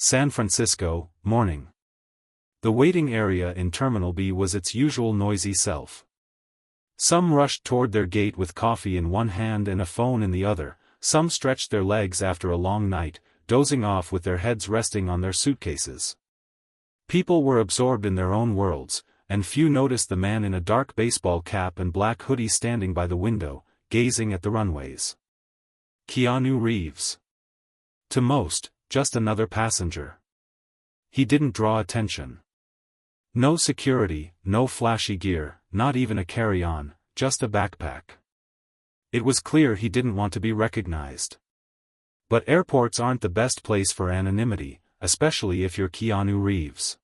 San Francisco, morning. The waiting area in Terminal B was its usual noisy self. Some rushed toward their gate with coffee in one hand and a phone in the other, some stretched their legs after a long night, dozing off with their heads resting on their suitcases. People were absorbed in their own worlds, and few noticed the man in a dark baseball cap and black hoodie standing by the window, gazing at the runways. Keanu Reeves. To most, just another passenger. He didn't draw attention. No security, no flashy gear, not even a carry-on, just a backpack. It was clear he didn't want to be recognized. But airports aren't the best place for anonymity, especially if you're Keanu Reeves.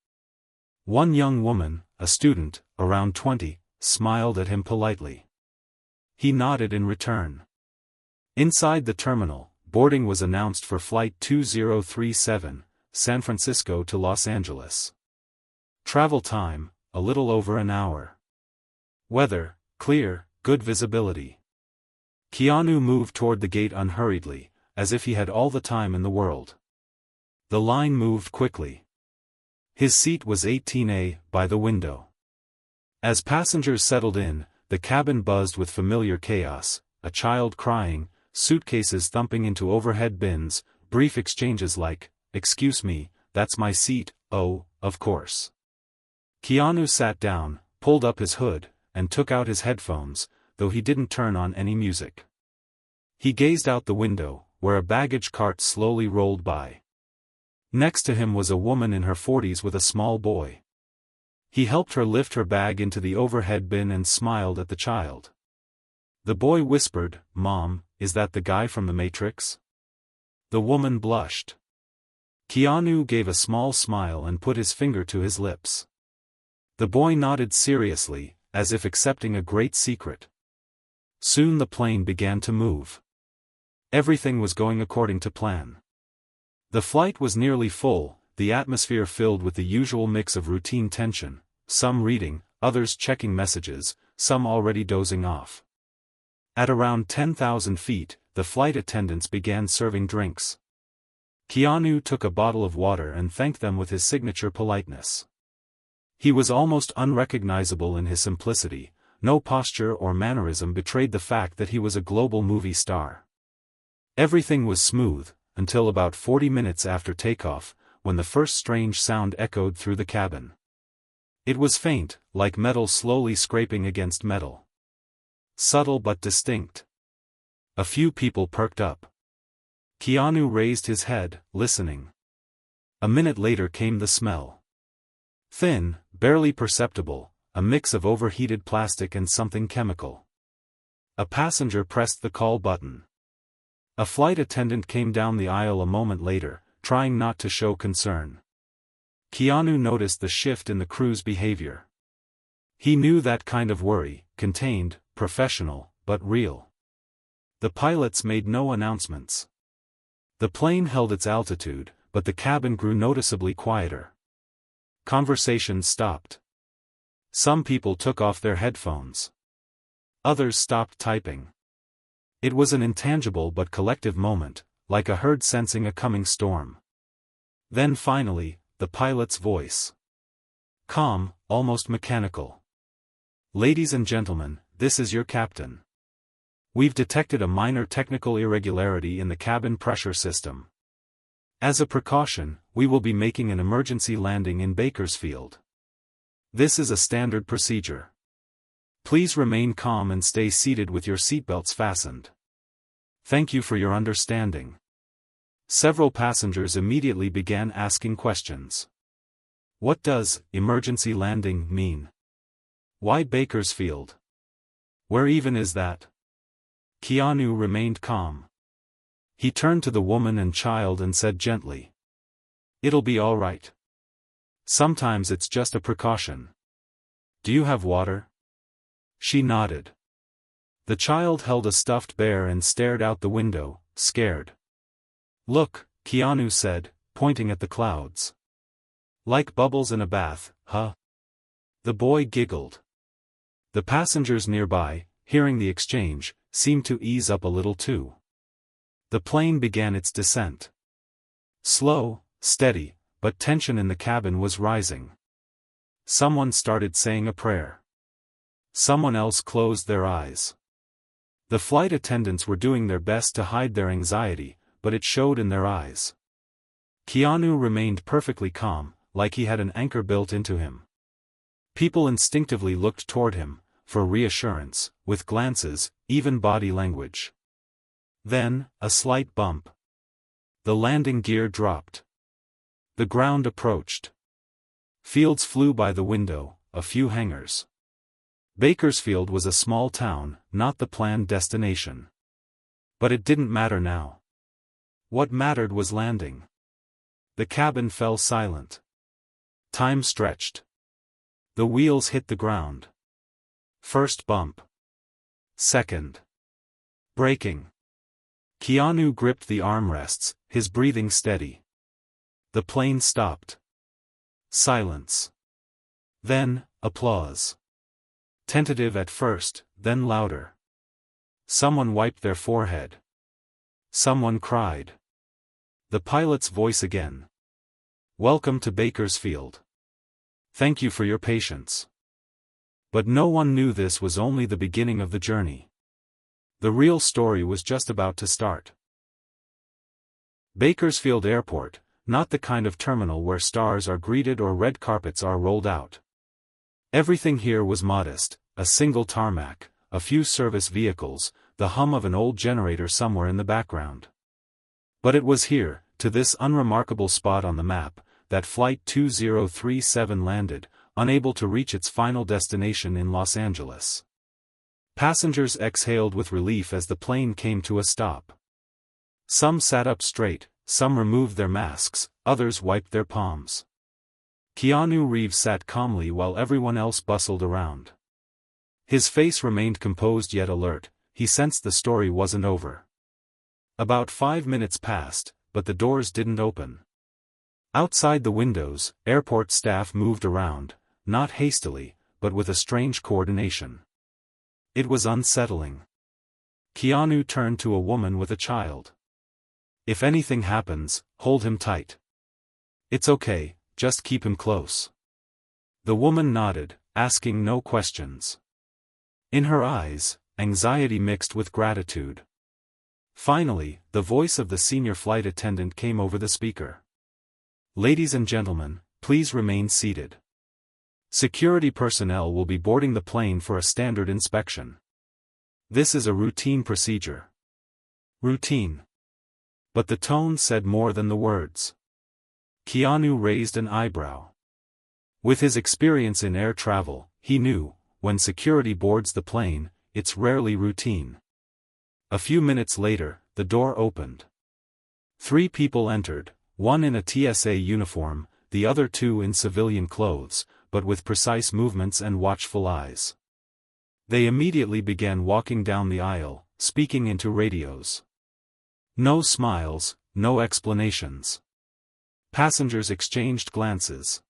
One young woman, a student, around 20, smiled at him politely. He nodded in return. Inside the terminal, boarding was announced for Flight 2037, San Francisco to Los Angeles. Travel time, a little over an hour. Weather, clear, good visibility. Keanu moved toward the gate unhurriedly, as if he had all the time in the world. The line moved quickly. His seat was 18A, by the window. As passengers settled in, the cabin buzzed with familiar chaos, a child crying, suitcases thumping into overhead bins, brief exchanges like, "Excuse me, that's my seat, oh, of course." Keanu sat down, pulled up his hood, and took out his headphones, though he didn't turn on any music. He gazed out the window, where a baggage cart slowly rolled by. Next to him was a woman in her 40s with a small boy. He helped her lift her bag into the overhead bin and smiled at the child. The boy whispered, "Mom, is that the guy from The Matrix?" The woman blushed. Keanu gave a small smile and put his finger to his lips. The boy nodded seriously, as if accepting a great secret. Soon the plane began to move. Everything was going according to plan. The flight was nearly full, the atmosphere filled with the usual mix of routine tension, some reading, others checking messages, some already dozing off. At around 10,000 feet, the flight attendants began serving drinks. Keanu took a bottle of water and thanked them with his signature politeness. He was almost unrecognizable in his simplicity, no posture or mannerism betrayed the fact that he was a global movie star. Everything was smooth, until about 40 minutes after takeoff, when the first strange sound echoed through the cabin. It was faint, like metal slowly scraping against metal. Subtle but distinct. A few people perked up. Keanu raised his head, listening. A minute later came the smell. Thin, barely perceptible, a mix of overheated plastic and something chemical. A passenger pressed the call button. A flight attendant came down the aisle a moment later, trying not to show concern. Keanu noticed the shift in the crew's behavior. He knew that kind of worry, contained, professional, but real. The pilots made no announcements. The plane held its altitude, but the cabin grew noticeably quieter. Conversations stopped. Some people took off their headphones. Others stopped typing. It was an intangible but collective moment, like a herd sensing a coming storm. Then finally, the pilot's voice. Calm, almost mechanical. "Ladies and gentlemen, this is your captain. We've detected a minor technical irregularity in the cabin pressure system. As a precaution, we will be making an emergency landing in Bakersfield. This is a standard procedure. Please remain calm and stay seated with your seatbelts fastened. Thank you for your understanding." Several passengers immediately began asking questions. What does emergency landing mean? Why Bakersfield? Where even is that? Keanu remained calm. He turned to the woman and child and said gently, "It'll be all right. Sometimes it's just a precaution. Do you have water?" She nodded. The child held a stuffed bear and stared out the window, scared. "Look," Keanu said, pointing at the clouds. "Like bubbles in a bath, huh?" The boy giggled. The passengers nearby, hearing the exchange, seemed to ease up a little too. The plane began its descent. Slow, steady, but tension in the cabin was rising. Someone started saying a prayer. Someone else closed their eyes. The flight attendants were doing their best to hide their anxiety, but it showed in their eyes. Keanu remained perfectly calm, like he had an anchor built into him. People instinctively looked toward him, for reassurance, with glances, even body language. Then, a slight bump. The landing gear dropped. The ground approached. Fields flew by the window, a few hangars. Bakersfield was a small town, not the planned destination. But it didn't matter now. What mattered was landing. The cabin fell silent. Time stretched. The wheels hit the ground. First bump. Second. Braking. Keanu gripped the armrests, his breathing steady. The plane stopped. Silence. Then, applause. Tentative at first, then louder. Someone wiped their forehead. Someone cried. The pilot's voice again. Welcome to Bakersfield. Thank you for your patience. But no one knew this was only the beginning of the journey. The real story was just about to start. Bakersfield Airport, not the kind of terminal where stars are greeted or red carpets are rolled out. Everything here was modest, a single tarmac, a few service vehicles, the hum of an old generator somewhere in the background. But it was here, to this unremarkable spot on the map, that Flight 2037 landed, unable to reach its final destination in Los Angeles. Passengers exhaled with relief as the plane came to a stop. Some sat up straight, some removed their masks, others wiped their palms. Keanu Reeves sat calmly while everyone else bustled around. His face remained composed yet alert, he sensed the story wasn't over. About 5 minutes passed, but the doors didn't open. Outside the windows, airport staff moved around, not hastily, but with a strange coordination. It was unsettling. Keanu turned to a woman with a child. If anything happens, hold him tight. It's okay, just keep him close. The woman nodded, asking no questions. In her eyes, anxiety mixed with gratitude. Finally, the voice of the senior flight attendant came over the speaker. Ladies and gentlemen, please remain seated. Security personnel will be boarding the plane for a standard inspection. This is a routine procedure. Routine. But the tone said more than the words. Keanu raised an eyebrow. With his experience in air travel, he knew, when security boards the plane, it's rarely routine. A few minutes later, the door opened. 3 people entered, one in a TSA uniform, the other 2 in civilian clothes, but with precise movements and watchful eyes. They immediately began walking down the aisle, speaking into radios. No smiles, no explanations. Passengers exchanged glances.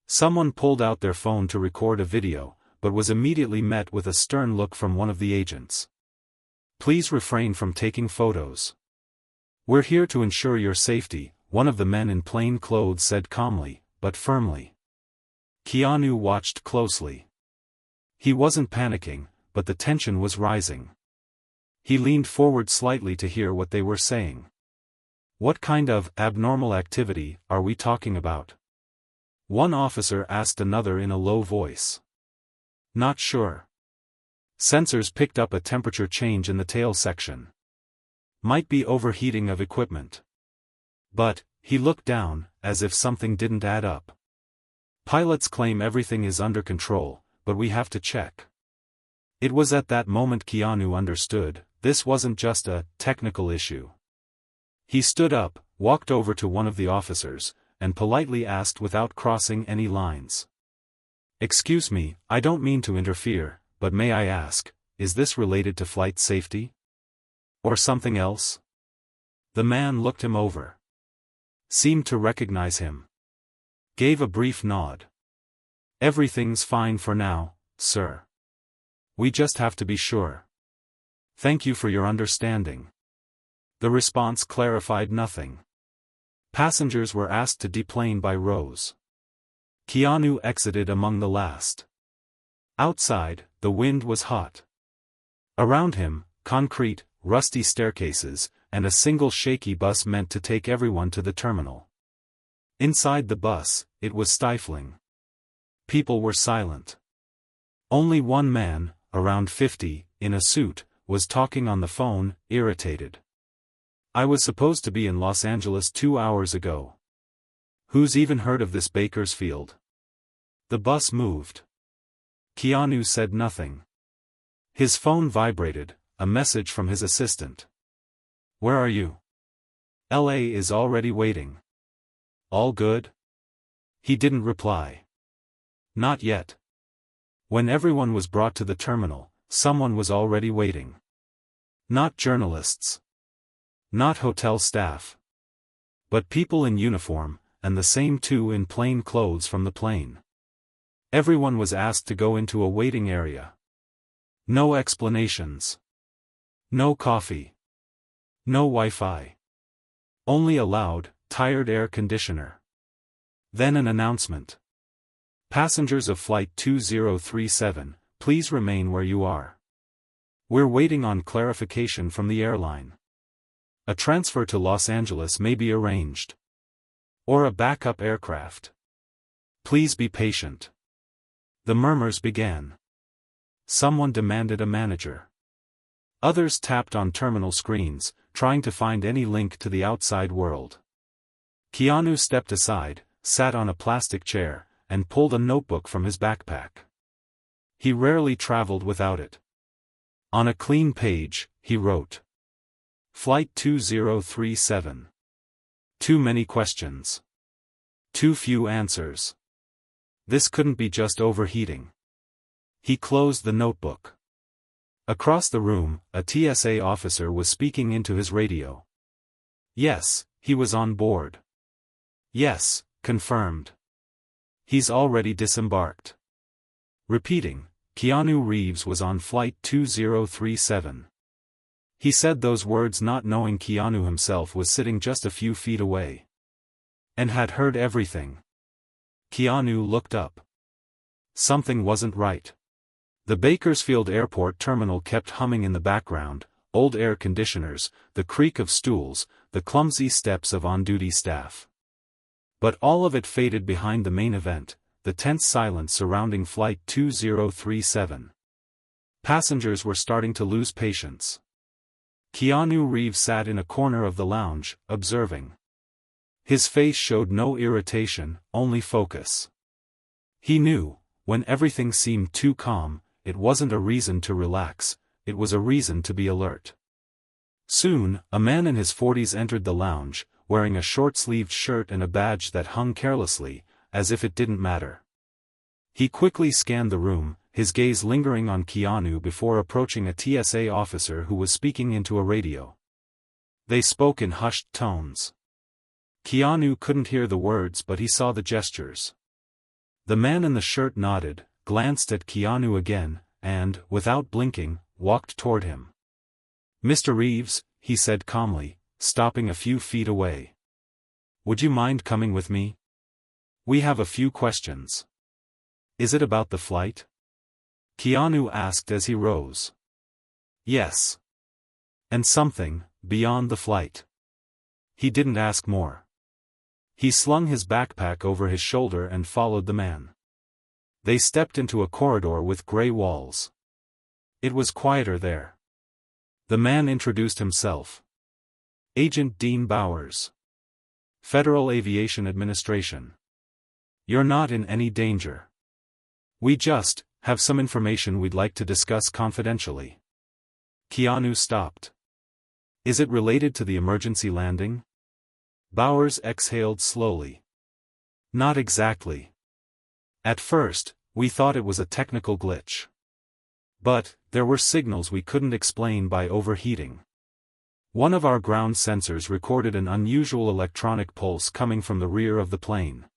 Someone pulled out their phone to record a video, but was immediately met with a stern look from one of the agents. Please refrain from taking photos. We're here to ensure your safety, one of the men in plain clothes said calmly, but firmly. Keanu watched closely. He wasn't panicking, but the tension was rising. He leaned forward slightly to hear what they were saying. What kind of abnormal activity are we talking about? One officer asked another in a low voice. Not sure. Sensors picked up a temperature change in the tail section. Might be overheating of equipment. But, he looked down, as if something didn't add up. Pilots claim everything is under control, but we have to check. It was at that moment Keanu understood, this wasn't just a technical issue. He stood up, walked over to one of the officers, and politely asked without crossing any lines. Excuse me, I don't mean to interfere, but may I ask, is this related to flight safety? Or something else? The man looked him over. Seemed to recognize him. Gave a brief nod. Everything's fine for now, sir. We just have to be sure. Thank you for your understanding. The response clarified nothing. Passengers were asked to deplane by rows. Keanu exited among the last. Outside, the wind was hot. Around him, concrete, rusty staircases, and a single shaky bus meant to take everyone to the terminal. Inside the bus, it was stifling. People were silent. Only one man, around 50, in a suit, was talking on the phone, irritated. "I was supposed to be in Los Angeles 2 hours ago. Who's even heard of this Bakersfield?" The bus moved. Keanu said nothing. His phone vibrated, a message from his assistant. "Where are you?" "LA is already waiting." "All good?" He didn't reply. "Not yet." When everyone was brought to the terminal, someone was already waiting. Not journalists. Not hotel staff. But people in uniform, and the same two in plain clothes from the plane. Everyone was asked to go into a waiting area. No explanations. No coffee. No Wi-Fi. Only a loud, tired air conditioner. Then an announcement. "Passengers of Flight 2037, please remain where you are. We're waiting on clarification from the airline. A transfer to Los Angeles may be arranged. Or a backup aircraft. Please be patient." The murmurs began. Someone demanded a manager. Others tapped on terminal screens, trying to find any link to the outside world. Keanu stepped aside, sat on a plastic chair, and pulled a notebook from his backpack. He rarely traveled without it. On a clean page, he wrote, "Flight 2037. Too many questions. Too few answers. This couldn't be just overheating." He closed the notebook. Across the room, a TSA officer was speaking into his radio. Yes, he was on board. Yes, confirmed. He's already disembarked. Repeating, Keanu Reeves was on Flight 2037. He said those words not knowing Keanu himself was sitting just a few feet away. And had heard everything. Keanu looked up. Something wasn't right. The Bakersfield Airport terminal kept humming in the background, old air conditioners, the creak of stools, the clumsy steps of on-duty staff. But all of it faded behind the main event, the tense silence surrounding Flight 2037. Passengers were starting to lose patience. Keanu Reeves sat in a corner of the lounge, observing. His face showed no irritation, only focus. He knew, when everything seemed too calm, it wasn't a reason to relax, it was a reason to be alert. Soon, a man in his 40s entered the lounge, wearing a short-sleeved shirt and a badge that hung carelessly, as if it didn't matter. He quickly scanned the room, his gaze lingering on Keanu before approaching a TSA officer who was speaking into a radio. They spoke in hushed tones. Keanu couldn't hear the words but he saw the gestures. The man in the shirt nodded, glanced at Keanu again, and, without blinking, walked toward him. "Mr. Reeves," he said calmly, stopping a few feet away. "Would you mind coming with me? We have a few questions." "Is it about the flight?" Keanu asked as he rose. "Yes. And something, beyond the flight." He didn't ask more. He slung his backpack over his shoulder and followed the man. They stepped into a corridor with gray walls. It was quieter there. The man introduced himself. "Agent Dean Bowers. Federal Aviation Administration. You're not in any danger. We just have some information we'd like to discuss confidentially." Keanu stopped. "Is it related to the emergency landing?" Bowers exhaled slowly. "Not exactly. At first, we thought it was a technical glitch. But, there were signals we couldn't explain by overheating. One of our ground sensors recorded an unusual electronic pulse coming from the rear of the plane.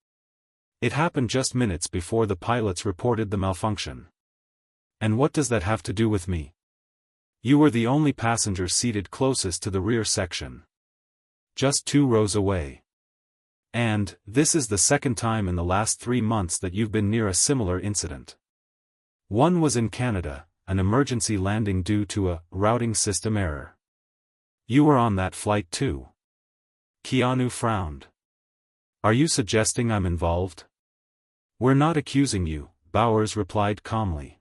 It happened just minutes before the pilots reported the malfunction. And what does that have to do with me? You were the only passenger seated closest to the rear section. Just 2 rows away. And, this is the second time in the last 3 months that you've been near a similar incident. One was in Canada, an emergency landing due to a routing system error. You were on that flight too. Keanu frowned. Are you suggesting I'm involved? We're not accusing you, Bowers replied calmly.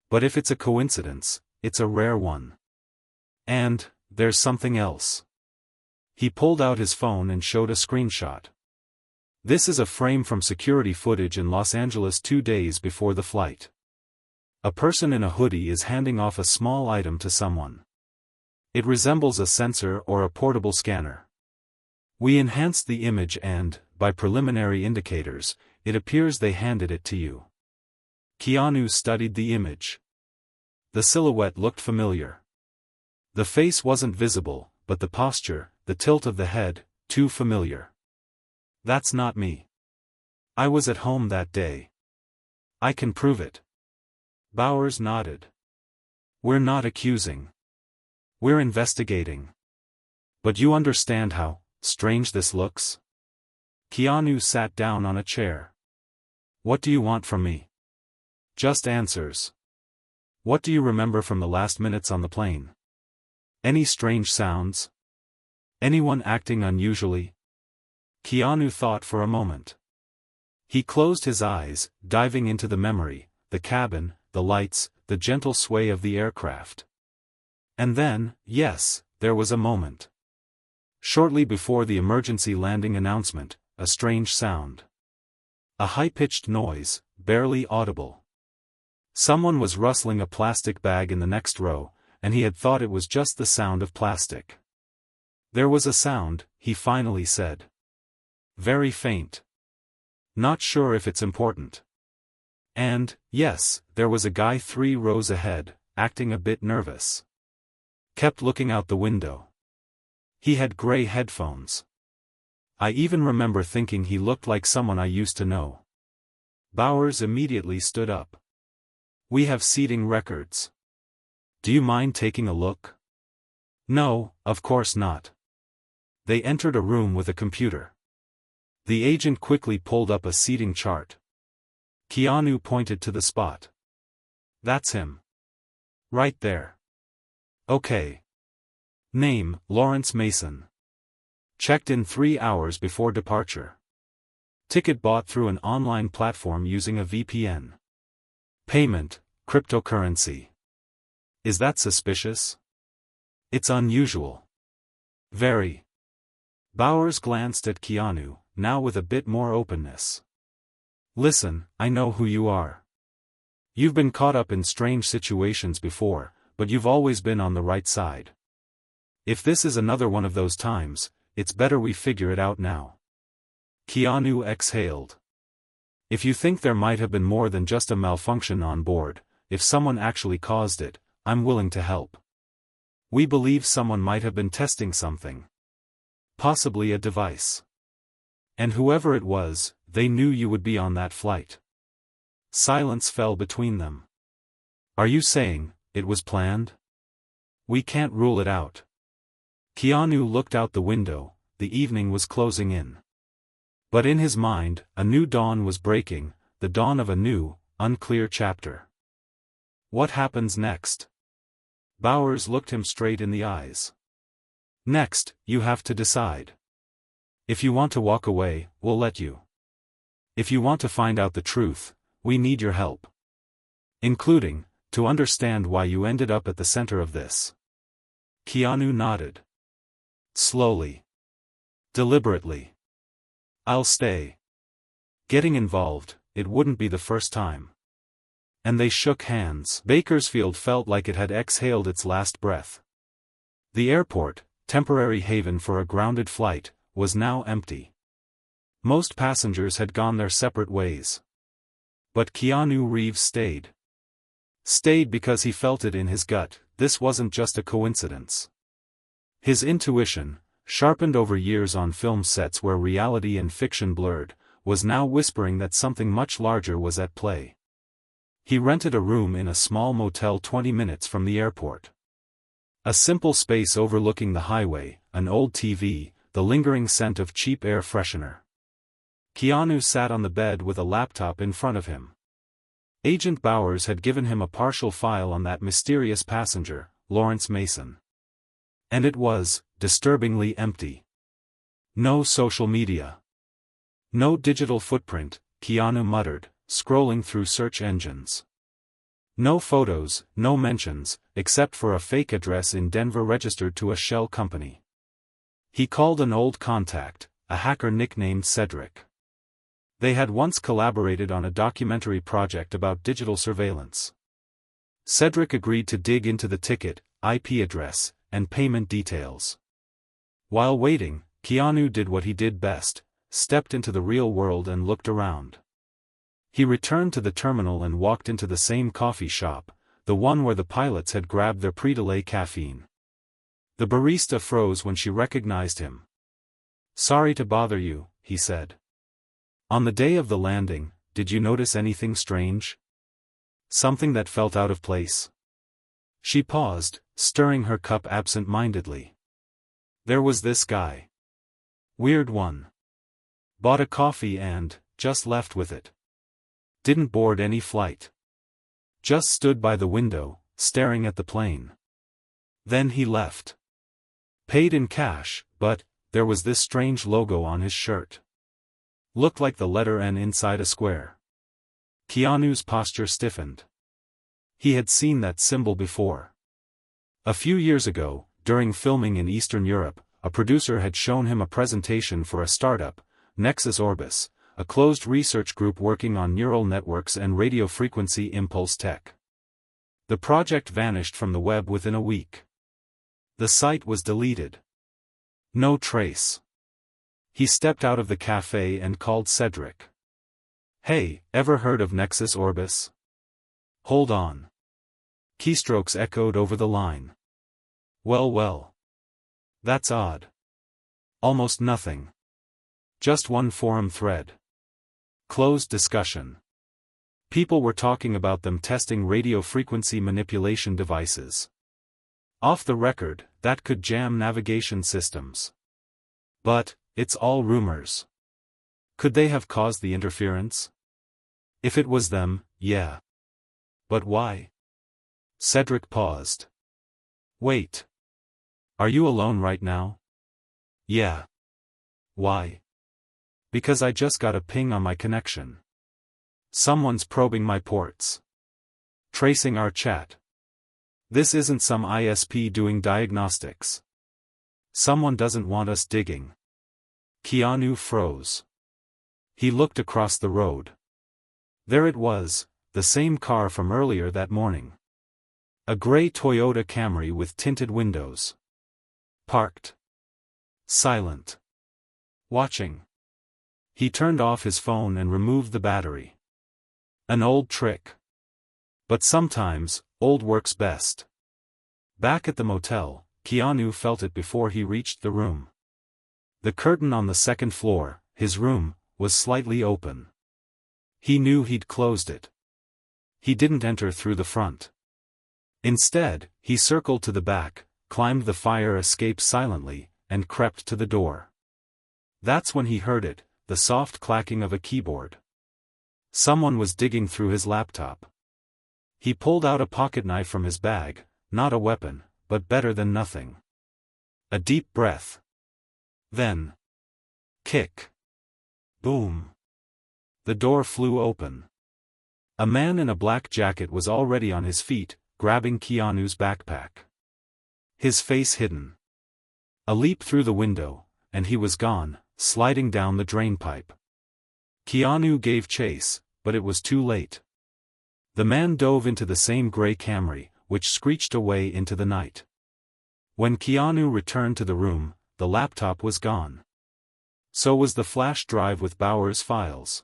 But if it's a coincidence, it's a rare one. And, there's something else. He pulled out his phone and showed a screenshot. This is a frame from security footage in Los Angeles 2 days before the flight. A person in a hoodie is handing off a small item to someone. It resembles a sensor or a portable scanner. We enhanced the image and, by preliminary indicators, it appears they handed it to you. Keanu studied the image. The silhouette looked familiar. The face wasn't visible, but the posture, the tilt of the head, too familiar. That's not me. I was at home that day. I can prove it. Bowers nodded. We're not accusing. We're investigating. But you understand how strange this looks? Keanu sat down on a chair. What do you want from me? Just answers. What do you remember from the last minutes on the plane? Any strange sounds? Anyone acting unusually? Keanu thought for a moment. He closed his eyes, diving into the memory, the cabin, the lights, the gentle sway of the aircraft. And then, yes, there was a moment. Shortly before the emergency landing announcement, a strange sound. A high-pitched noise, barely audible. Someone was rustling a plastic bag in the next row, and he had thought it was just the sound of plastic. There was a sound, he finally said. Very faint. Not sure if it's important. And, yes, there was a guy 3 rows ahead, acting a bit nervous. Kept looking out the window. He had gray headphones. I even remember thinking he looked like someone I used to know. Bowers immediately stood up. We have seating records. Do you mind taking a look? No, of course not. They entered a room with a computer. The agent quickly pulled up a seating chart. Keanu pointed to the spot. That's him. Right there. Okay. Name, Lawrence Mason. Checked in 3 hours before departure. Ticket bought through an online platform using a VPN. Payment, cryptocurrency. Is that suspicious? It's unusual. Very. Bowers glanced at Keanu, now with a bit more openness. Listen, I know who you are. You've been caught up in strange situations before, but you've always been on the right side. If this is another one of those times, it's better we figure it out now. Keanu exhaled. If you think there might have been more than just a malfunction on board, if someone actually caused it, I'm willing to help. We believe someone might have been testing something. Possibly a device. And whoever it was, they knew you would be on that flight. Silence fell between them. Are you saying, it was planned? We can't rule it out. Keanu looked out the window, the evening was closing in. But in his mind, a new dawn was breaking, the dawn of a new, unclear chapter. What happens next? Bowers looked him straight in the eyes. Next, you have to decide. If you want to walk away, we'll let you. If you want to find out the truth, we need your help. Including, to understand why you ended up at the center of this. Keanu nodded. Slowly. Deliberately. I'll stay. Getting involved, it wouldn't be the first time. And they shook hands. Bakersfield felt like it had exhaled its last breath. The airport, temporary haven for a grounded flight, was now empty. Most passengers had gone their separate ways. But Keanu Reeves stayed. Stayed because he felt it in his gut, this wasn't just a coincidence. His intuition, sharpened over years on film sets where reality and fiction blurred, was now whispering that something much larger was at play. He rented a room in a small motel 20 minutes from the airport. A simple space overlooking the highway, an old TV, the lingering scent of cheap air freshener. Keanu sat on the bed with a laptop in front of him. Agent Bowers had given him a partial file on that mysterious passenger, Lawrence Mason. And it was, disturbingly empty. No social media. No digital footprint, Keanu muttered, scrolling through search engines. No photos, no mentions, except for a fake address in Denver registered to a shell company. He called an old contact, a hacker nicknamed Cedric. They had once collaborated on a documentary project about digital surveillance. Cedric agreed to dig into the ticket, IP address, and payment details. While waiting, Keanu did what he did best, stepped into the real world and looked around. He returned to the terminal and walked into the same coffee shop, the one where the pilots had grabbed their pre-delay caffeine. The barista froze when she recognized him. "Sorry to bother you," he said. "On the day of the landing, did you notice anything strange? Something that felt out of place?" She paused, stirring her cup absent-mindedly. "There was this guy. Weird one. Bought a coffee and, just left with it. Didn't board any flight. Just stood by the window, staring at the plane. Then he left. Paid in cash, but, there was this strange logo on his shirt. Looked like the letter N inside a square." Keanu's posture stiffened. He had seen that symbol before. A few years ago, during filming in Eastern Europe, a producer had shown him a presentation for a startup, Nexus Orbis, a closed research group working on neural networks and radio frequency impulse tech. The project vanished from the web within a week. The site was deleted. No trace. He stepped out of the cafe and called Cedric. "Hey, ever heard of Nexus Orbis?" "Hold on." Keystrokes echoed over the line. Well. That's odd. Almost nothing. Just one forum thread. Closed discussion. People were talking about them testing radio frequency manipulation devices. Off the record, that could jam navigation systems. But, it's all rumors. Could they have caused the interference? If it was them, yeah. But why? Cedric paused. Wait. Are you alone right now? Yeah. Why? Because I just got a ping on my connection. Someone's probing my ports. Tracing our chat. This isn't some ISP doing diagnostics. Someone doesn't want us digging. Keanu froze. He looked across the road. There it was, the same car from earlier that morning. A gray Toyota Camry with tinted windows. Parked. Silent. Watching. He turned off his phone and removed the battery. An old trick. But sometimes, old works best. Back at the motel, Keanu felt it before he reached the room. The curtain on the second floor, his room, was slightly open. He knew he'd closed it. He didn't enter through the front. Instead, he circled to the back, climbed the fire escape silently, and crept to the door. That's when he heard it, the soft clacking of a keyboard. Someone was digging through his laptop. He pulled out a pocketknife from his bag, not a weapon, but better than nothing. A deep breath. Then. Kick. Boom. The door flew open. A man in a black jacket was already on his feet, grabbing Keanu's backpack. His face hidden. A leap through the window, and he was gone, sliding down the drainpipe. Keanu gave chase, but it was too late. The man dove into the same gray Camry, which screeched away into the night. When Keanu returned to the room, the laptop was gone. So was the flash drive with Bowers' files.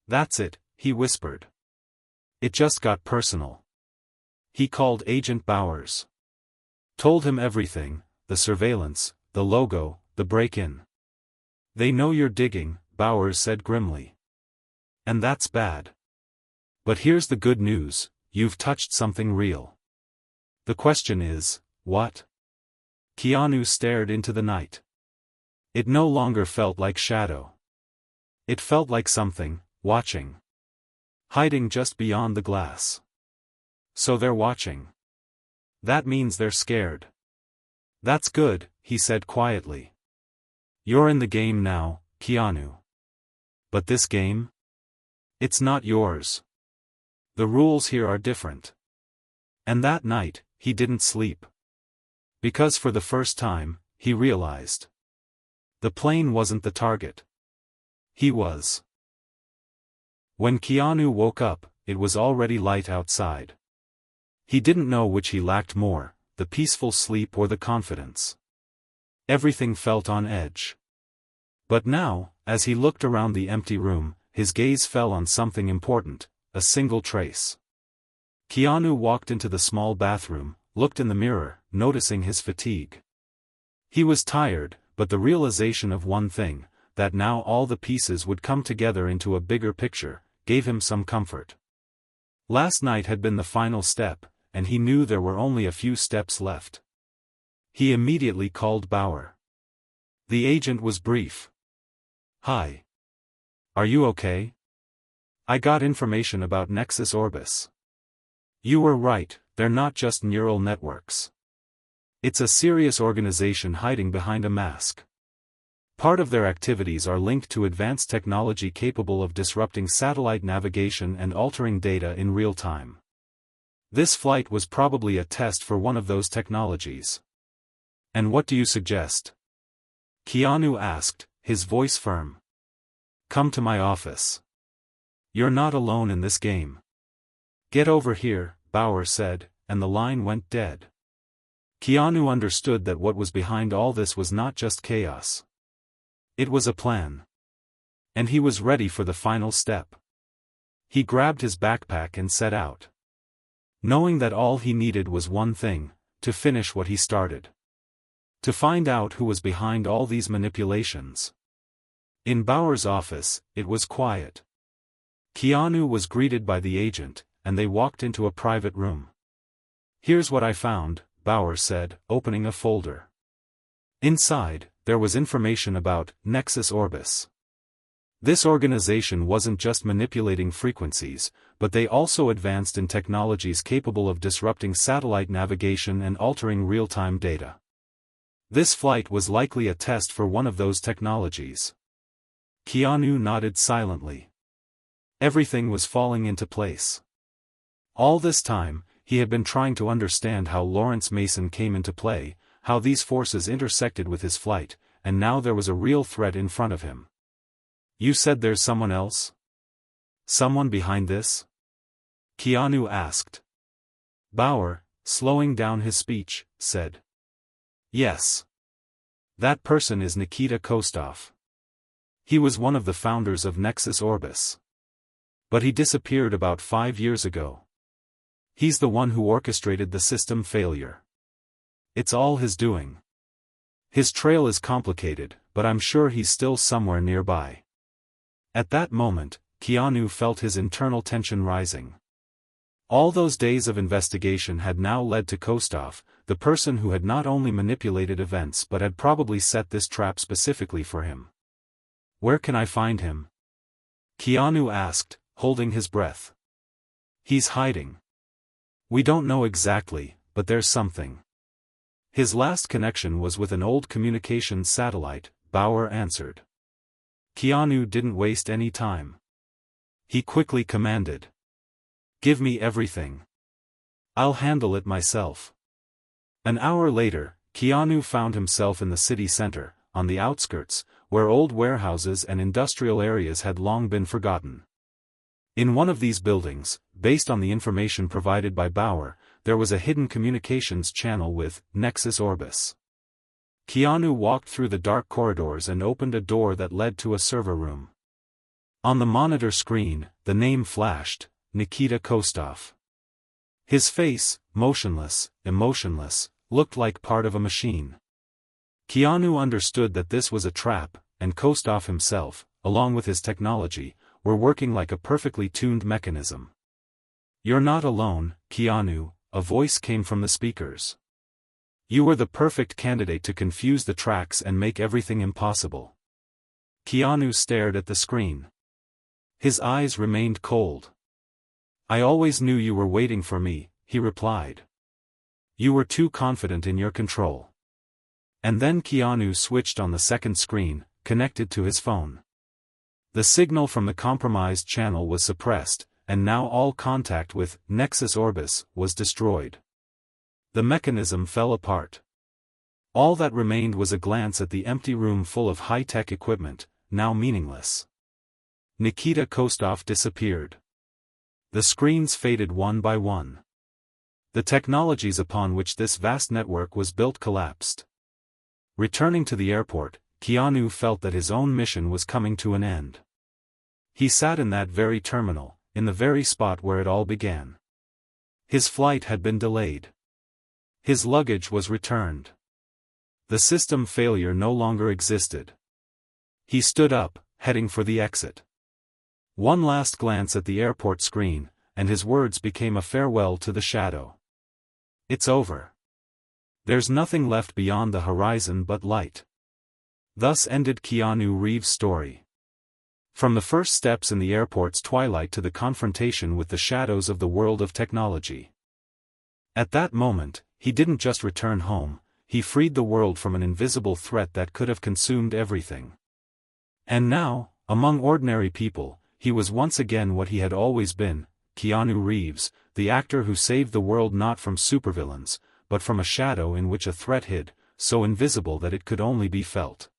"That's it," he whispered. "It just got personal." He called Agent Bowers. Told him everything, the surveillance, the logo, the break-in. "They know you're digging," Bowers said grimly. "And that's bad. But here's the good news, you've touched something real. The question is, what?" Keanu stared into the night. It no longer felt like shadow. It felt like something, watching. Hiding just beyond the glass. So they're watching. That means they're scared. That's good, he said quietly. You're in the game now, Keanu. But this game? It's not yours. The rules here are different. And that night, he didn't sleep. Because for the first time, he realized. The plane wasn't the target. He was. When Keanu woke up, it was already light outside. He didn't know which he lacked more, the peaceful sleep or the confidence. Everything felt on edge. But now, as he looked around the empty room, his gaze fell on something important, a single trace. Keanu walked into the small bathroom, looked in the mirror, noticing his fatigue. He was tired, but the realization of one thing, that now all the pieces would come together into a bigger picture, gave him some comfort. Last night had been the final step, and he knew there were only a few steps left. He immediately called Bauer. The agent was brief. Hi. Are you okay? I got information about Nexus Orbis. You were right, they're not just neural networks. It's a serious organization hiding behind a mask. Part of their activities are linked to advanced technology capable of disrupting satellite navigation and altering data in real time. This flight was probably a test for one of those technologies. And what do you suggest? Keanu asked, his voice firm. Come to my office. You're not alone in this game. Get over here, Bauer said, and the line went dead. Keanu understood that what was behind all this was not just chaos. It was a plan. And he was ready for the final step. He grabbed his backpack and set out. Knowing that all he needed was one thing, to finish what he started. To find out who was behind all these manipulations. In Bauer's office, it was quiet. Keanu was greeted by the agent, and they walked into a private room. Here's what I found, Bauer said, opening a folder. Inside, there was information about Nexus Orbis. This organization wasn't just manipulating frequencies, but they also advanced in technologies capable of disrupting satellite navigation and altering real-time data. This flight was likely a test for one of those technologies. Keanu nodded silently. Everything was falling into place. All this time, he had been trying to understand how Lawrence Mason came into play, how these forces intersected with his flight, and now there was a real threat in front of him. You said there's someone else? Someone behind this? Keanu asked. Bauer, slowing down his speech, said. Yes. That person is Nikita Kostov. He was one of the founders of Nexus Orbis. But he disappeared about 5 years ago. He's the one who orchestrated the system failure. It's all his doing. His trail is complicated, but I'm sure he's still somewhere nearby. At that moment, Keanu felt his internal tension rising. All those days of investigation had now led to Kostov, the person who had not only manipulated events but had probably set this trap specifically for him. Where can I find him? Keanu asked, holding his breath. He's hiding. We don't know exactly, but there's something. His last connection was with an old communications satellite, Bauer answered. Keanu didn't waste any time. He quickly commanded. Give me everything. I'll handle it myself. An hour later, Keanu found himself in the city center, on the outskirts, where old warehouses and industrial areas had long been forgotten. In one of these buildings, based on the information provided by Bauer, there was a hidden communications channel with Nexus Orbis. Keanu walked through the dark corridors and opened a door that led to a server room. On the monitor screen, the name flashed, Nikita Kostov. His face, motionless, emotionless, looked like part of a machine. Keanu understood that this was a trap, and Kostov himself, along with his technology, were working like a perfectly tuned mechanism. You're not alone, Keanu, a voice came from the speakers. You were the perfect candidate to confuse the tracks and make everything impossible. Keanu stared at the screen. His eyes remained cold. I always knew you were waiting for me, he replied. You were too confident in your control. And then Keanu switched on the second screen, connected to his phone. The signal from the compromised channel was suppressed, and now all contact with Nexus Orbis was destroyed. The mechanism fell apart. All that remained was a glance at the empty room full of high-tech equipment, now meaningless. Nikita Kostov disappeared. The screens faded one by one. The technologies upon which this vast network was built collapsed. Returning to the airport, Keanu felt that his own mission was coming to an end. He sat in that very terminal, in the very spot where it all began. His flight had been delayed. His luggage was returned. The system failure no longer existed. He stood up, heading for the exit. One last glance at the airport screen, and his words became a farewell to the shadow. It's over. There's nothing left beyond the horizon but light. Thus ended Keanu Reeves' story. From the first steps in the airport's twilight to the confrontation with the shadows of the world of technology. At that moment, he didn't just return home, he freed the world from an invisible threat that could have consumed everything. And now, among ordinary people, he was once again what he had always been, Keanu Reeves, the actor who saved the world not from supervillains, but from a shadow in which a threat hid, so invisible that it could only be felt.